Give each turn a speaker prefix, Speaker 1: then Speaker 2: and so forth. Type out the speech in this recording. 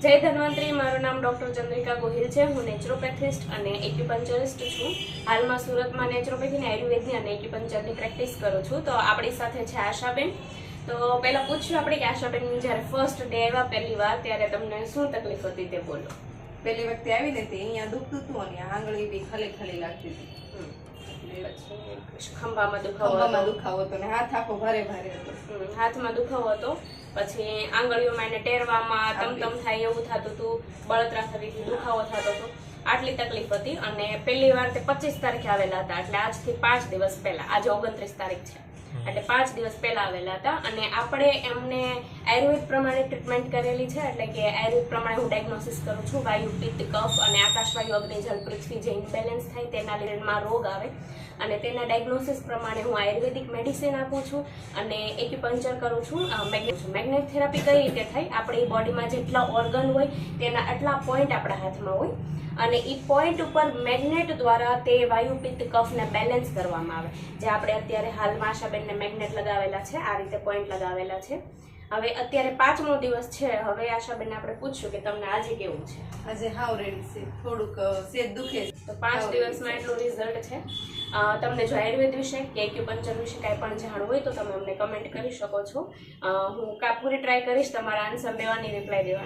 Speaker 1: જય ધન્વંતરી, મારું નામ ડૉક્ટર ચંદ્રિકા ગોહિલ છે. હું નેચરોપેથિસ્ટ અને એક્યુપંચરિસ્ટ છું. હાલમાં સુરતમાં નેચરોપેથીની, આયુર્વેદની અને એક્યુપંચરની પ્રેક્ટિસ કરું છું. તો આપણી સાથે છે આશાબેન. તો પહેલાં પૂછ્યું આપણે કે આશાબેન જ્યારે ફર્સ્ટ ડે આવ્યા પહેલી વાર ત્યારે તમને શું તકલીફ હતી તે બોલો.
Speaker 2: પહેલી વખતે આવીને તે અહીંયા દુખતું હતું અને આંગળી બી ખાલી ખાલી લાગતી હતી.
Speaker 1: ખંભામાં
Speaker 2: દુખાવો હતો ને હાથ આખો ભારે ભારે હતો.
Speaker 1: હાથમાં દુખાવો હતો, પછી આંગળીઓમાં એને ટેરવામાં તમ થાય એવું થતું હતું, બળતરા થતી હતી, દુખાવો થતો હતો. આટલી તકલીફ હતી. અને પહેલી વાર તે 25 તારીખે આવેલા હતા, એટલે આજથી 5 દિવસ પહેલા. આજે 29 તારીખ છે, એટલે 5 દિવસ પહેલા આવેલા હતા. અને આપણે એમને આયુર્વેદ પ્રમાણે ટ્રીટમેન્ટ કરેલી છે. એટલે કે આયુર્વેદ પ્રમાણે હું ડાયગ્નોસિસ કરું છું. વાયુ, પિત્ત, કફ અને આકાશવાયુ, અગ્નિ, જલ, પૃથ્વી જે ઇમ્બેલેન્સ થાય તેના લીધે રોગ આવે, અને તેના ડાયગ્નોસિસ પ્રમાણે હું આયુર્વેદિક મેડિસિન આપું છું અને એક્યુપંચર કરું છું. મેગ્નેટ થેરાપી કઈ રીતે થાય? આપણી બોડીમાં જેટલા ઓર્ગન હોય તેના આટલા પોઈન્ટ આપણા હાથમાં હોય, અને એ પોઈન્ટ ઉપર મેગ્નેટ દ્વારા તે વાયુ, પિત્ત, કફને બેલેન્સ કરવામાં આવે. જે આપણે અત્યારે હાલમાં આશાબેનને મેગ્નેટ લગાવેલા છે, આ રીતે પોઈન્ટ લગાવેલા છે. હવે અત્યારે 5મો દિવસ છે. હવે આશાબેન આપણે પૂછશું કે તમને આજે કેવું છે?
Speaker 2: આજે હાવ રેડી છે, થોડુંક સેજ દુખે છે.
Speaker 1: તો 5 દિવસમાં એટલું રિઝલ્ટ છે. તમને જો આયુર્વેદ વિશે કે એક્યુપંચર વિશે કાંઈ પણ જાણવું હોય તો તમે અમને કમેન્ટ કરી શકો છો. હું પૂરી ટ્રાય કરીશ તમારા આન્સર દેવાની, રિપ્લાય દેવાની.